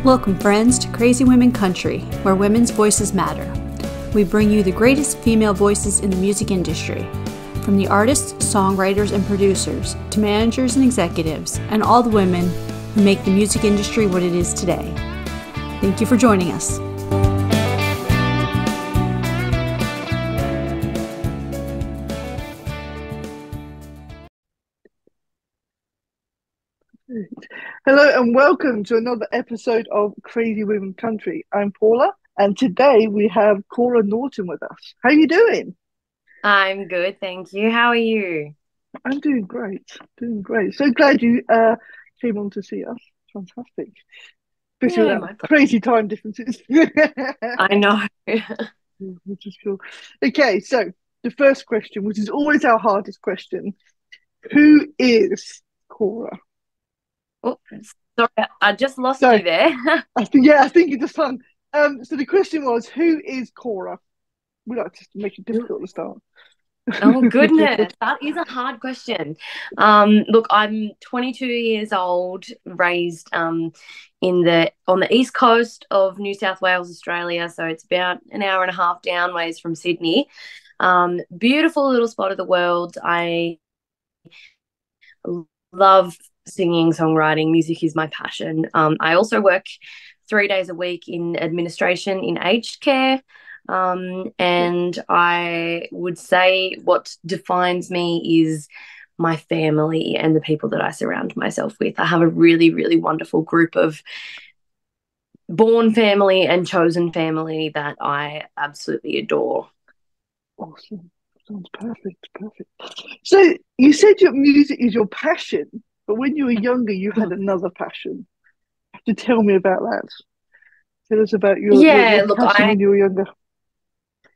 Welcome, friends, to Crazy Women Country, where women's voices matter. We bring you the greatest female voices in the music industry, from the artists, songwriters, and producers, to managers and executives, and all the women who make the music industry what it is today. Thank you for joining us. Hello and welcome to another episode of Crazy Women Country. I'm Paula, and today we have Kora Naughton with us. How are you doing? I'm good, thank you. How are you? I'm doing great, So glad you came on to see us. Fantastic. Especially Yeah, with my that pleasure. crazy time differences. I know. Which is cool. Okay, so the first question, which is always our hardest question, who is Kora? Oh, sorry, I just lost So you there. I think it just fun. So the question was, who is Kora? We like to make it difficult to start. Oh goodness, that is a hard question. Look, I'm 22 years old, raised on the east coast of New South Wales, Australia. So it's about an hour and a half down ways from Sydney. Beautiful little spot of the world. I love singing, songwriting. Music is my passion. I also work 3 days a week in administration in aged care. And I would say what defines me is my family and the people that I surround myself with. I have a really, really wonderful group of born family and chosen family that I absolutely adore. Awesome. Sounds perfect. So you said your music is your passion, but when you were younger, you had another passion. You have to tell me about that. Tell us about your Yeah, look, passion when you were younger.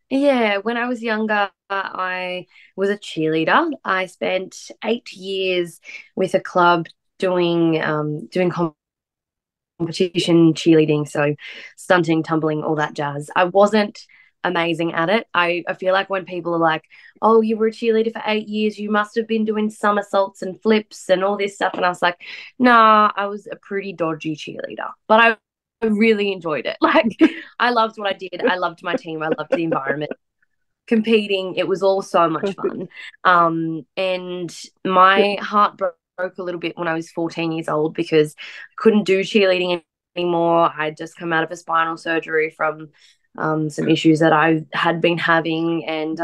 when I was younger, I was a cheerleader. I spent 8 years with a club doing competition cheerleading, so stunting, tumbling, all that jazz. I wasn't amazing at it. I feel like when people are like, "Oh, you were a cheerleader for 8 years, you must have been doing somersaults and flips and all this stuff," and I was like, "Nah, I was a pretty dodgy cheerleader, but I really enjoyed it. Like, I loved what I did. I loved my team. I loved the environment. Competing, it was all so much Perfect. fun. And my heart broke a little bit when I was 14 years old because I couldn't do cheerleading anymore. I'd just come out of a spinal surgery from some issues that I had been having. And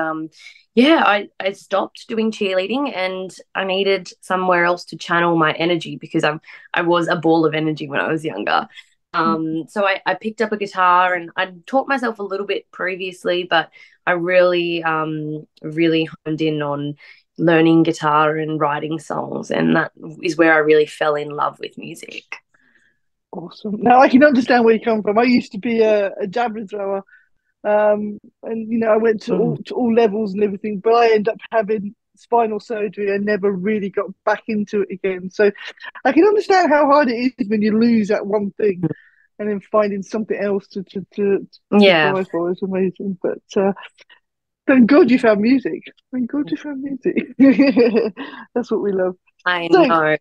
I stopped doing cheerleading and I needed somewhere else to channel my energy because I was a ball of energy when I was younger. So I picked up a guitar and I'd taught myself a little bit previously, but I really honed in on learning guitar and writing songs, and that is where I really fell in love with music. Awesome. Now I can understand where you come from. I used to be a javelin thrower, and I went to all levels and everything, but I ended up having spinal surgery and never really got back into it again. So I can understand how hard it is when you lose that one thing and then finding something else to Yeah, try for is amazing. But thank God you found music. Thank God you found music. That's what we love. I So know.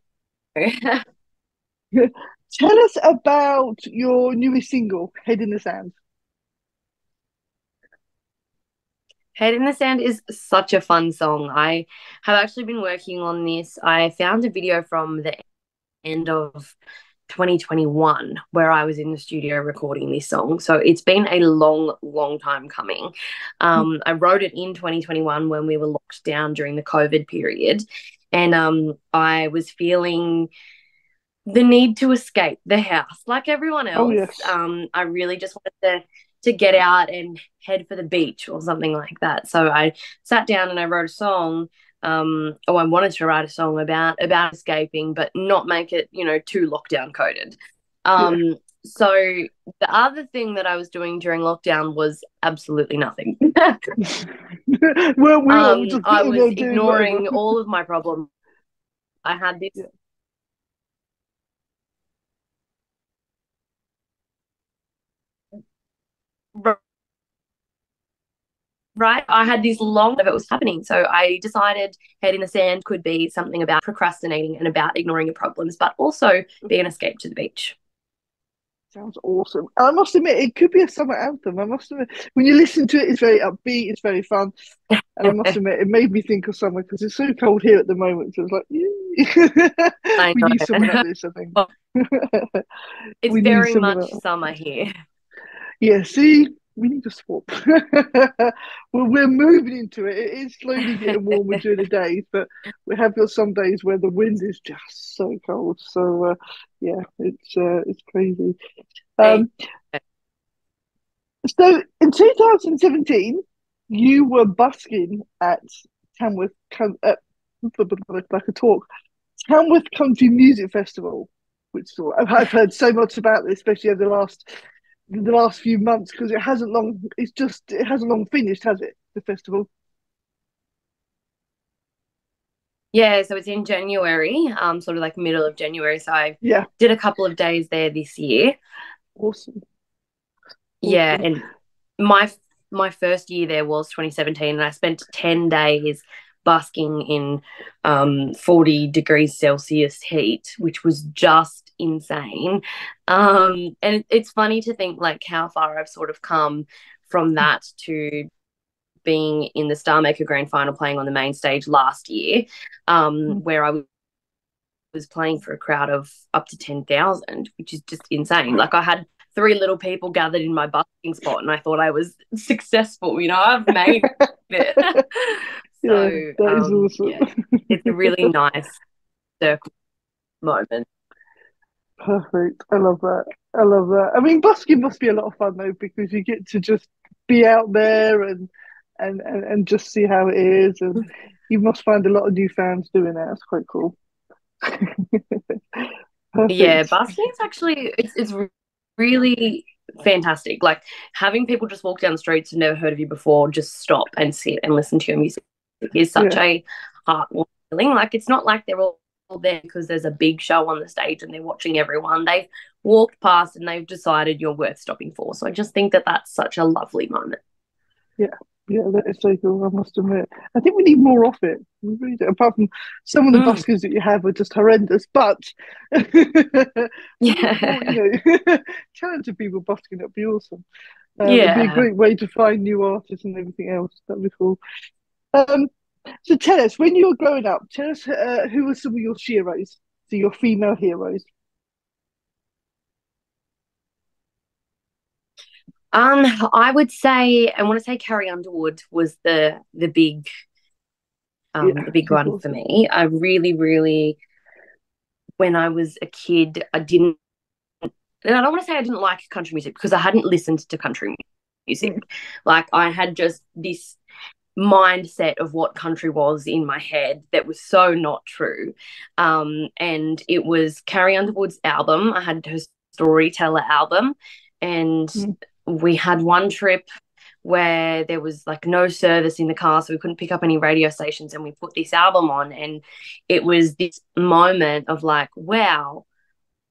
tell us about your newest single, Head in the Sand. Head in the Sand is such a fun song. I have actually been working on this. I found a video from the end of 2021 where I was in the studio recording this song. So it's been a long, long time coming. I wrote it in 2021 when we were locked down during the COVID period. And I was feeling the need to escape the house like everyone Oh else. yes. I really just wanted to get out and head for the beach or something like that. So I sat down and I wrote a song. I wanted to write a song about escaping, but not make it, too lockdown coded. Yeah. So the other thing that I was doing during lockdown was absolutely nothing. Well, we all just I sitting was there doing whatever. ignoring all of my problems. I had this Yeah. right? I had this long of it was happening. So I decided Head in the Sand could be something about procrastinating and about ignoring your problems, but also be an escape to the beach. Sounds awesome. I must admit, it could be a summer anthem. I must admit, when you listen to it, it's very upbeat, it's very fun. And I must admit, it made me think of summer because it's so cold here at the moment. So it's like, I we know. need something like this, I think. It's We need very something much like that. summer here. Yeah, see, we need to swap. Well, we're moving into it. It is slowly getting warmer during the days, but we have got some days where the wind is just so cold. So, yeah, it's crazy. Um, so in 2017, you were busking at Tamworth, like a talk, Tamworth Country Music Festival, which I've heard so much about this, especially over the last few months, because it hasn't long. It hasn't long finished, has it? The festival. Yeah, so it's in January, sort of like middle of January. So I Yeah, did a couple of days there this year. awesome, Yeah, awesome. and my first year there was 2017, and I spent 10 days busking in 40 degrees Celsius heat, which was just insane. And it's funny to think like how far I've sort of come from that to being in the Star Maker Grand Final playing on the main stage last year, where I was playing for a crowd of up to 10,000, which is just insane. Like I had three little people gathered in my busking spot and I thought I was successful, I've made it. Yeah, So that is yeah, awesome. it's a really nice circle moment. Perfect. I love that. I love that. I mean, busking must be a lot of fun though, because you get to just be out there and just see how it is, and you must find a lot of new fans doing that. It's quite cool. Yeah, Perfect. busking is actually it's really fantastic. Like having people just walk down the streets and never heard of you before, just stop and sit and listen to your music is such Yeah, a heartwarming feeling. Like it's not like they're all there because there's a big show on the stage and they're watching everyone. They've walked past and they've decided you're worth stopping for. So I just think that that's such a lovely moment. yeah, yeah. That is so cool. I must admit. I think we need more of it. We really do. Apart from some of the Mm, buskers that you have are just horrendous, but we need yeah. more. Talented people busking. That'd be awesome. It'd be a Yeah. great way to find new artists and everything else. That'd be cool. Um, so tell us, when you were growing up, tell us who were some of your heroes, so your female heroes. I would say I want to say Carrie Underwood was the Yeah, big she's one for awesome. me. I really, really, when I was a kid, I didn't, and I don't want to say I didn't like country music because I hadn't listened to country music. Mm, Like I had just this mindset of what country was in my head that was so not true. And it was Carrie Underwood's album. I had her Storyteller album, and mm, we had one trip where there was like no service in the car, so we couldn't pick up any radio stations, and we put this album on, and it was this moment of like, wow,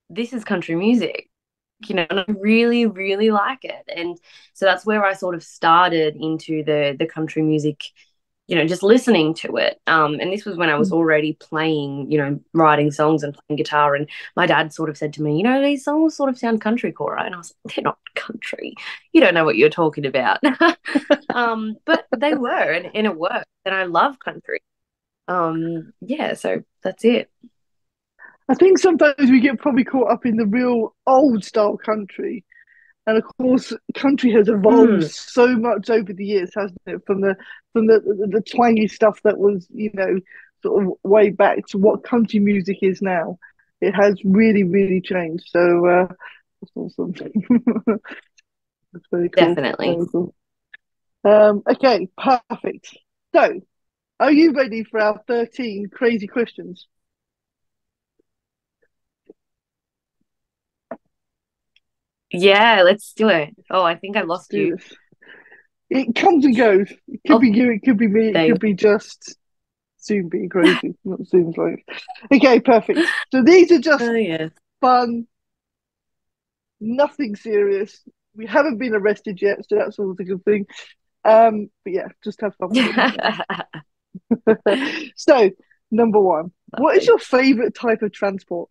this is country music, and I really, really like it. And so that's where I sort of started into the country music, just listening to it. And this was when I was mm. already playing, writing songs and playing guitar. And my dad sort of said to me, these songs sort of sound country, Kora. And I was like, they're not country. You don't know what you're talking about. But they were, and it worked. And I love country. Yeah, so that's it. I think sometimes we get probably caught up in the real old style country, and of course, country has evolved Mm, so much over the years, hasn't it? From the twangy stuff that was, sort of way back to what country music is now. It has really, really changed. So that's awesome. That's very cool. definitely. Very cool. Okay, perfect. So, are you ready for our 13 crazy questions? Yeah, let's do it. Oh, I think I Let's lost do you. this. It comes and goes. It could Oh, be you, it could be me, it there you could be just Zoom being crazy. Not Zoom's like. Okay, perfect. So these are go. just Oh, yeah. fun, nothing serious. We haven't been arrested yet, so that's always a good thing. But yeah, just have fun with it. So, number one, what is Lovely. your favorite type of transport?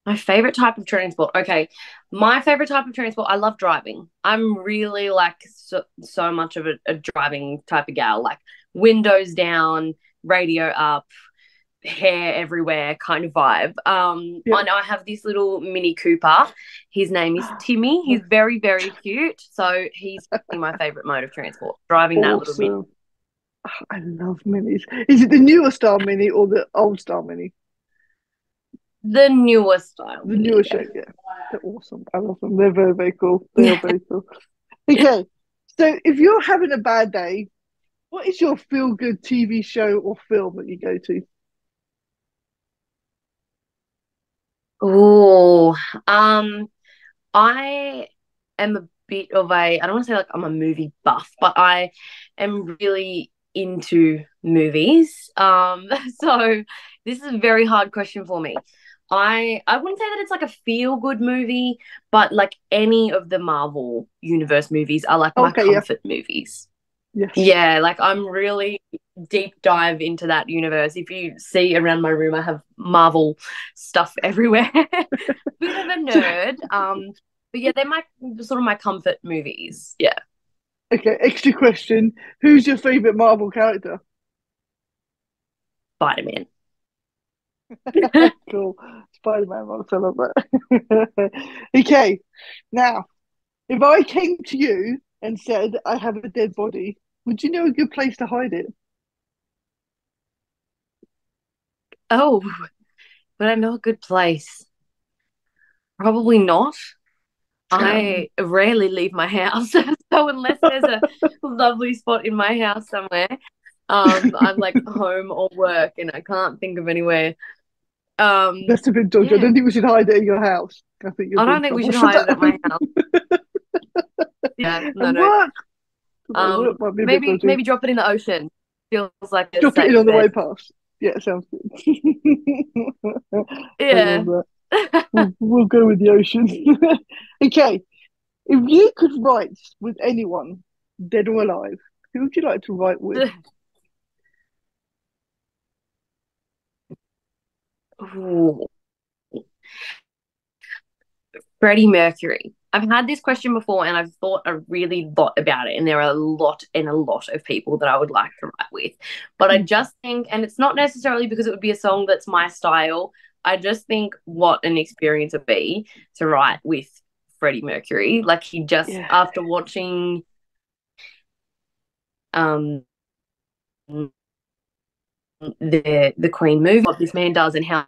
My favorite type of transport. Okay. My favorite type of transport, I love driving. I'm really like so much of a driving type of gal, like windows down, radio up, hair everywhere kind of vibe. Yeah. I know I have this little Mini Cooper. His name is Timmy. He's very, very cute. So he's my favorite mode of transport, driving that little Mini. Awesome. I love minis. Is it the newer style mini or the old style mini? The newer style. The newer shape, yeah. They're awesome. I love them. They're very, very cool. They are very cool. Okay. So if you're having a bad day, what is your feel good TV show or film that you go to? Oh, I am a bit of I don't want to say like I'm a movie buff, but I am really into movies. So this is a very hard question for me. I wouldn't say that it's like a feel good movie, but like any of the Marvel universe movies are like my Okay, yeah. comfort movies. Yes. Yeah, like I'm really deep dive into that universe. If you see around my room, I have Marvel stuff everywhere. Bit of a nerd. But yeah, they're my sort of my comfort movies. Yeah. Okay, extra question. Who's your favourite Marvel character? Spider-Man. Cool. Spider-Man, I love that. Okay, now, if I came to you and said I have a dead body, would you know a good place to hide it? Oh, but I know a good place. Probably not. I rarely leave my house. So unless there's a lovely spot in my house somewhere, I'm like home or work and I can't think of anywhere. That's a bit dodgy. I Yeah. don't think we should hide it in your house. I think you'll I be in don't think we trouble should for hide it at that. my house. Yeah, no, And no. work. Work might be a bit dodgy. Maybe drop it in the ocean. Feels like a Drop it safe in on the way bet. past. Yeah, sounds good. I Yeah. love that. We'll go with the ocean. Okay, if you could write with anyone, dead or alive, who would you like to write with? Ooh. Freddie Mercury. I've had this question before and I've thought a really lot about it. And there are a lot of people that I would like to write with. But I just think, and it's not necessarily because it would be a song that's my style, I just think what an experience it would be to write with Freddie Mercury. Like he just, Yeah. after watching um the Queen movie, what this man does and how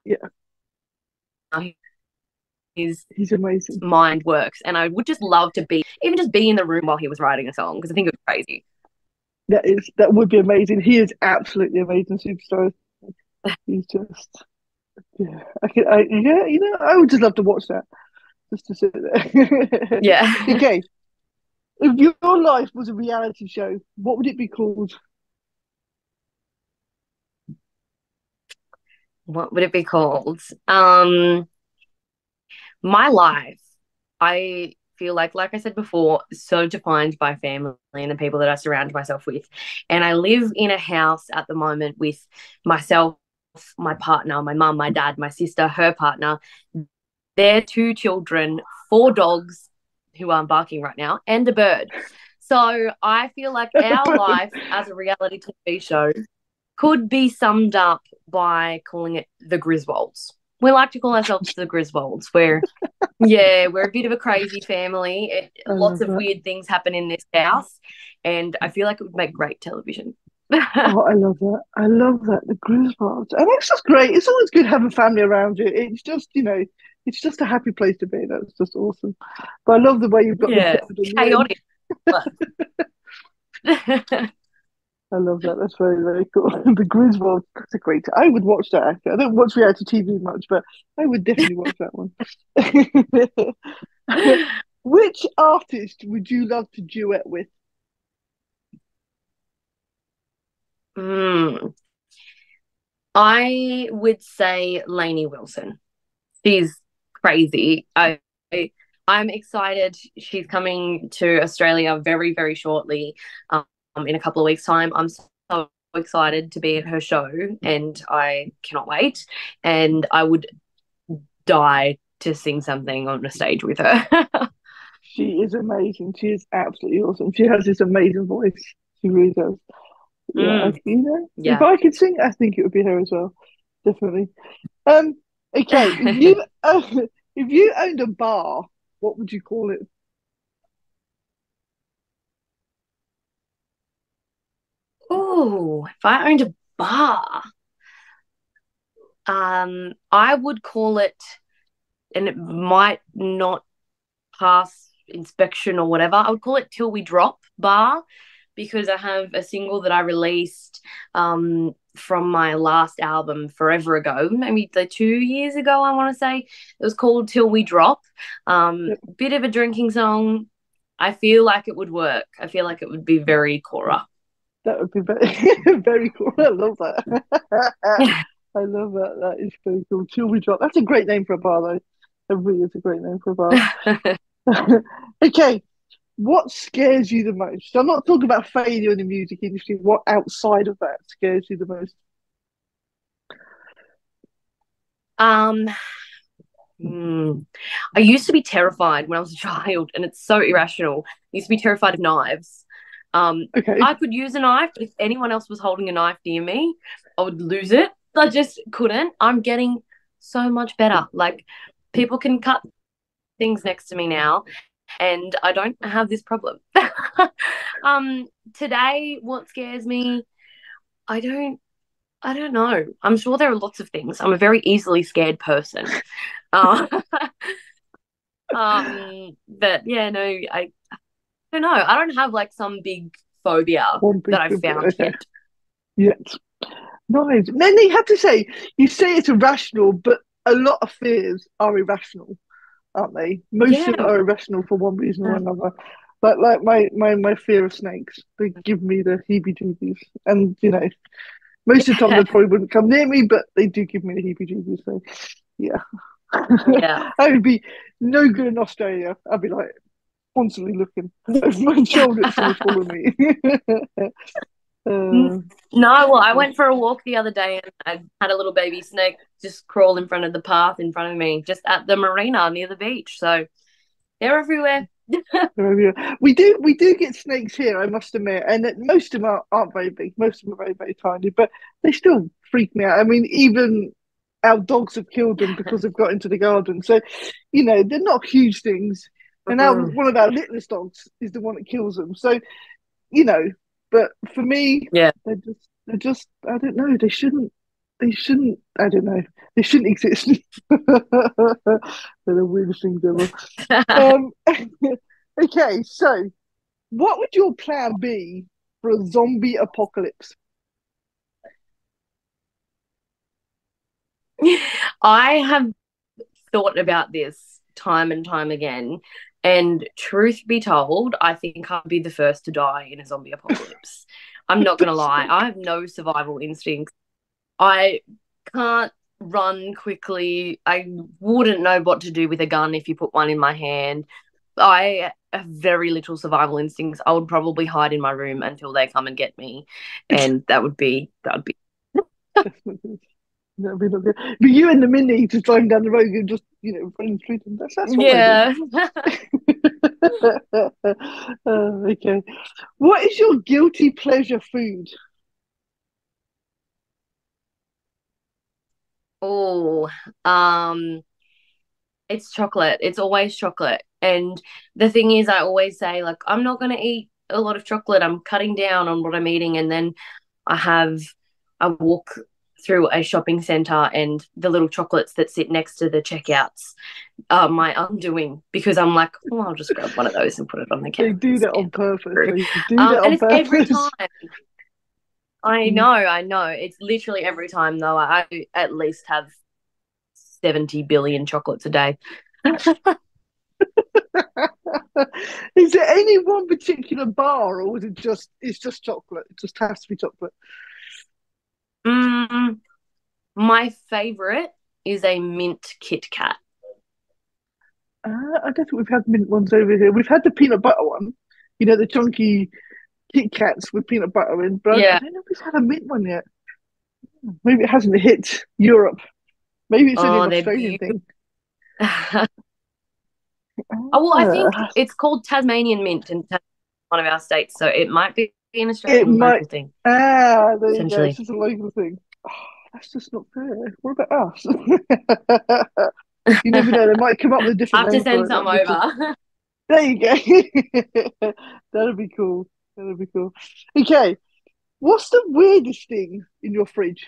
he's amazing. mind works. And I would just love to be in the room while he was writing a song because I think it was crazy. That would be amazing. He is absolutely amazing superstar. He's just I would just love to watch that. Just to sit there. Yeah. Okay. If your life was a reality show, what would it be called? What would it be called? My life, I feel like I said before, so defined by family and the people that I surround myself with. And I live in a house at the moment with myself, my partner, my mum, my dad, my sister, her partner, their 2 children, 4 dogs who are barking right now, and a bird. So I feel like our life as a reality TV show could be summed up by calling it the Griswolds. We like to call ourselves the Griswolds. We're a bit of a crazy family. Lots of weird things happen in this house, and I feel like it would make great television. Oh, I love that. I love that. The Griswolds. And it's just great. It's always good having family around you. It's just, it's just a happy place to be. That's just awesome. But I love the way you've got the bird chaotic. I love that. That's very, very cool. The Griswold, that's a great. I would watch that. Actually. I don't watch reality TV much, but I would definitely watch that one. Which artist would you love to duet with? I would say Lainey Wilson. She's crazy. I'm excited. She's coming to Australia very, very shortly. In a couple of weeks' time. I'm so excited to be at her show and I cannot wait. And I would die to sing something on a stage with her. She is amazing. She is absolutely awesome. She has this amazing voice. She really does. Yeah, if Yeah. I could sing, I think it would be her as well. Definitely. Okay. If you owned a bar, what would you call it? Oh, if I owned a bar, I would call it, and it might not pass inspection or whatever, I would call it Till We Drop Bar, because I have a single that I released from my last album forever ago, maybe 2 years ago, I want to say. It was called Till We Drop. Bit of a drinking song. I feel like it would work. I feel like it would be very Kora. That would be very, very cool. I love that. I love that. That is very cool. Till We Drop. That's a great name for a bar, though. It really is a great name for a bar. Okay. What scares you the most? So I'm not talking about failure in the music industry. What outside of that scares you the most? I used to be terrified when I was a child, and it's so irrational. I used to be terrified of knives. Okay. I could use a knife. If anyone else was holding a knife near me, I would lose it. I just couldn't. I'm getting so much better. Like, people can cut things next to me now, and I don't have this problem. Today, what scares me? I don't know. I'm sure there are lots of things. I'm a very easily scared person. But yeah, no, I don't know. I don't have like some big phobia that I've found yet. Yet. Nice. Then you have to say, you say it's irrational, but a lot of fears are irrational, aren't they? Most of them are irrational for one reason or another. But like my fear of snakes, they give me the heebie-jeebies. And, most of the time they probably wouldn't come near me, but they do give me the heebie-jeebies. So, yeah. I would be no good in Australia. I'd be like constantly looking over my shoulder at someone following me. No, well, I went for a walk the other day and I had a little baby snake just crawl in front of the path in front of me, just at the marina near the beach. So they're everywhere. We do get snakes here, I must admit, and most of them aren't very big. Most of them are very, very tiny, but they still freak me out. I mean, even our dogs have killed them because they've got into the garden. So, they're not huge things. And now one of our littlest dogs is the one that kills them. So, but for me, they're just I don't know. They shouldn't. I don't know. They shouldn't exist. They're the weirdest things ever. Okay, so what would your plan be for a zombie apocalypse? I have thought about this time and time again. And truth be told, I think I'll be the first to die in a zombie apocalypse. I'm not going to lie. I have no survival instincts. I can't run quickly. I wouldn't know what to do with a gun if you put one in my hand. I have very little survival instincts. I would probably hide in my room until they come and get me. And that would be That'd be not good. But you and the Mini just driving down the road and just, running through them. That's what I do. Okay. What is your guilty pleasure food? Oh, it's chocolate. It's always chocolate. And the thing is, I always say, like, I'm not going to eat a lot of chocolate. I'm cutting down on what I'm eating. And then I walk through a shopping centre and the little chocolates that sit next to the checkouts are my undoing, because I'm like, oh, I'll just grab one of those and put it on the counter. They do that on purpose. It's every time. I know. It's literally every time, though. I at least have 70 billion chocolates a day. Is there any one particular bar, or is it's just chocolate? It just has to be chocolate. My favourite is a mint Kit Kat. I don't think we've had mint ones over here. We've had the peanut butter one, the chunky Kit Kats with peanut butter in, but I don't know if we've had a mint one yet. Maybe it hasn't hit Europe. Maybe it's only an Australian thing. Oh, well, I think it's called Tasmanian mint in one of our states, so it might be an It Australian might. local thing, There you go. It's essentially. just a local thing. Oh, that's just not fair. What about us? You never know. They might come up with a I different have to name for send it. That'd some be cool. over. There you go. That'd be cool. That'd be cool. Okay. What's the weirdest thing in your fridge?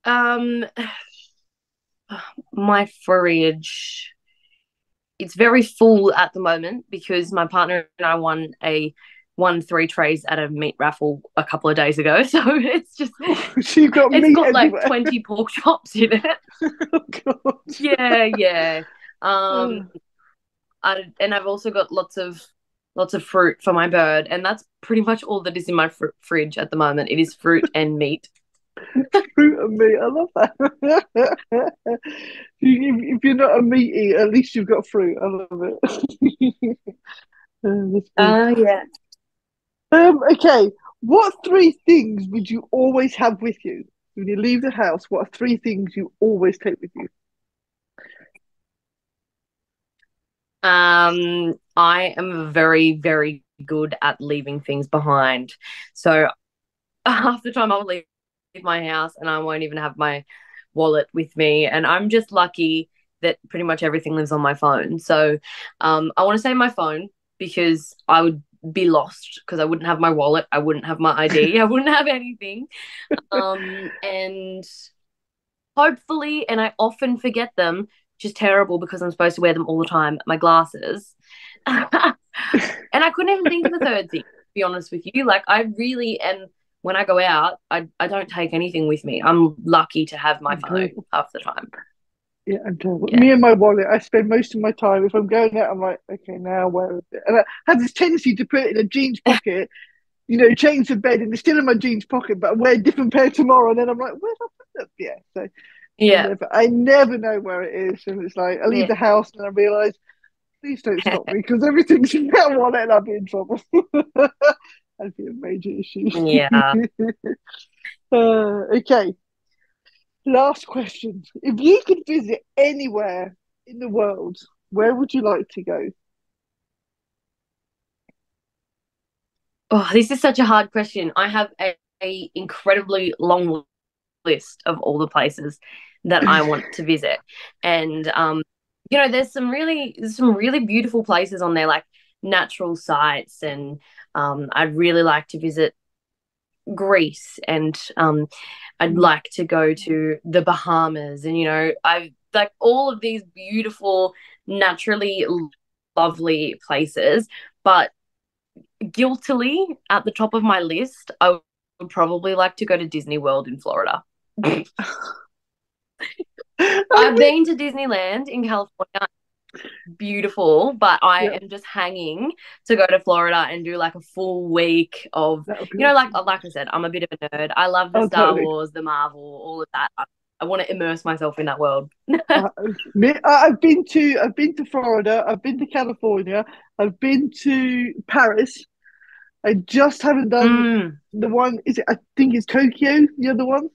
Um, my fridge. It's very full at the moment because my partner and I won 3 trays at a meat raffle a couple of days ago. So it's just So you've got it's meat got like everywhere. 20 pork chops in it. Oh God. Yeah, yeah. Um, Oh, and I've also got lots of fruit for my bird, and that's pretty much all that is in my fridge at the moment. It is fruit and meat. fruit and meat. I love that. If you're not a meat eater, at least you've got fruit. I love it. That's good. Yeah. Okay. What three things would you always have with you when you leave the house? What are three things you always take with you? I am very, very good at leaving things behind. So half the time I'll leave my house and I won't even have my wallet with me. And I'm just lucky that pretty much everything lives on my phone. So I want to say my phone because I would be lost because I wouldn't have my wallet, I wouldn't have my ID, I wouldn't have anything. And hopefully, and I often forget them, which is terrible because I'm supposed to wear them all the time, my glasses. And I couldn't even think of a third thing, to be honest with you. Like, I really, and when I go out, I don't take anything with me. I'm lucky to have my I'm phone terrible. half the time. Yeah, I'm terrible. Yeah. Me and my wallet, I spend most of my time, if I'm going out, I'm like, okay, now where is it? And I have this tendency to put it in a jeans pocket, change the bed and it's still in my jeans pocket, but I wear a different pair tomorrow. And then I'm like, where did I put them? Yeah. So Yeah. I never know where it is. And it's like, I leave Yeah. the house and I realise, please don't stop me because everything's in that wallet and I'll be in trouble. That'd be a major issue. Yeah. Okay. Last question. If you could visit anywhere in the world, where would you like to go? Oh, this is such a hard question. I have a incredibly long list of all the places that I want to visit. And there's some really beautiful places on there, like natural sites, and I'd really like to visit Greece, and I'd like to go to the Bahamas, and I've like all of these beautiful, naturally lovely places, but guiltily at the top of my list, I would probably like to go to Disney World in Florida. I've been to Disneyland in California, beautiful, but I Yeah, am just hanging to go to Florida and do like a full week of, that would be like awesome. I said, I'm a bit of a nerd. I love the Oh, Star totally. Wars, the Marvel, all of that. I want to immerse myself in that world. Uh, I've been to Florida. I've been to California. I've been to Paris. I just haven't done Mm, the one. Is it? I think it's Tokyo. The other one.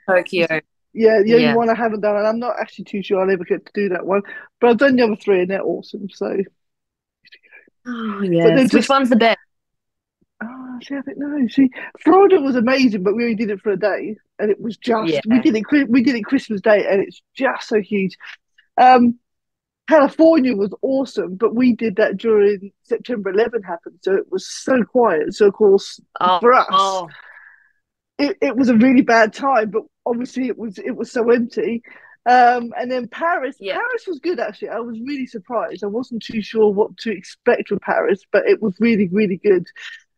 Tokyo. Yeah, the only Yeah. one I haven't done, and I'm not actually too sure I'll ever get to do that one. But I've done the other three, and they're awesome. So, Oh, but they're yes. Which just. one's the best? See, I don't know. See, Florida was amazing, but we only did it for a day, and it was Yeah. just we did it Christmas Day, and it's just so huge. Um, California was awesome, but we did that during September 11 happened, so it was so quiet. So of course, Oh, for us, oh, it was a really bad time, but obviously it was so empty. And then yeah. Paris was good actually. I was really surprised. I wasn't too sure what to expect from Paris, but it was really really good.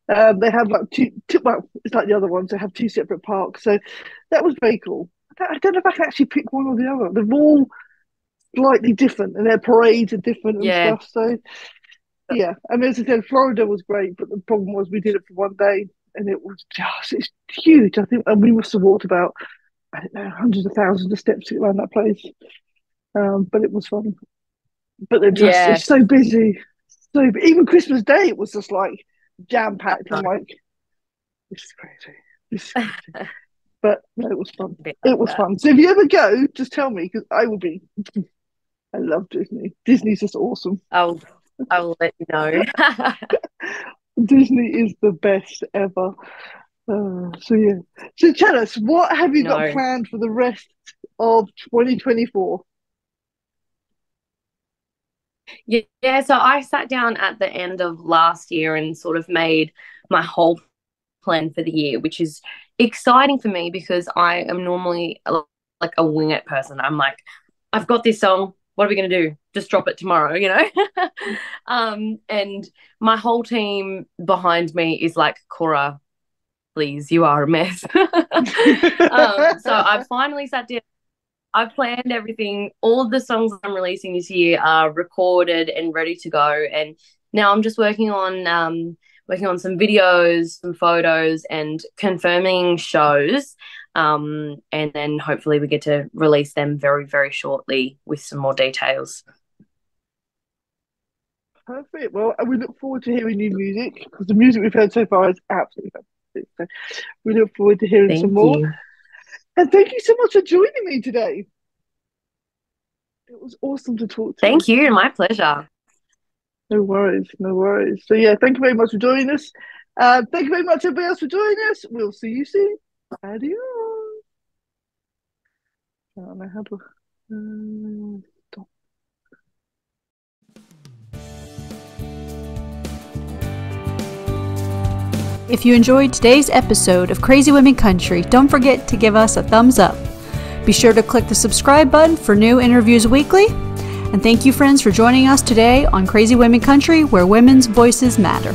They have like two well, it's like the other ones. They have two separate parks, so that was very cool. I don't know if I can actually pick one or the other. They're all slightly different, and their parades are different and Yeah. stuff. So yeah, I mean, as I said, Florida was great, but the problem was we did it for one day, and it's huge. I think, and we must have walked about I don't know hundreds of thousands of steps around that place. But it was fun. But they're just Yeah. it's so busy. So even Christmas Day, it was just like jam packed. I'm like, this is crazy. This is crazy. But no, it was fun. Like It was that. fun. So if you ever go, just tell me because I will be. I love Disney. Disney's just awesome. I will let you know. Disney is the best ever. So yeah. So tell us, what have you got planned for the rest of 2024? Yeah, so I sat down at the end of last year and sort of made my whole plan for the year, which is exciting for me because I am normally like a wing it person. I'm like, I've got this song. What are we going to do? Just drop it tomorrow, you know? And my whole team behind me is like, Kora, please, you are a mess. So I finally sat down. I've planned everything. All of the songs I'm releasing this year are recorded and ready to go. And now I'm just working on some videos, some photos, and confirming shows. And then hopefully we get to release them very, very shortly with some more details. Perfect. Well, we look forward to hearing new music because the music we've heard so far is absolutely fantastic. So we look forward to hearing some more. And thank you so much for joining me today. It was awesome to talk to you. Thank you. My pleasure. No worries. No worries. So, yeah, thank you very much for joining us. Thank you very much, everybody else, for joining us. We'll see you soon. Adios. I don't know how to stop. If you enjoyed today's episode of Crazy Women Country, don't forget to give us a thumbs up. Be sure to click the subscribe button for new interviews weekly. And thank you, friends, for joining us today on Crazy Women Country, where women's voices matter.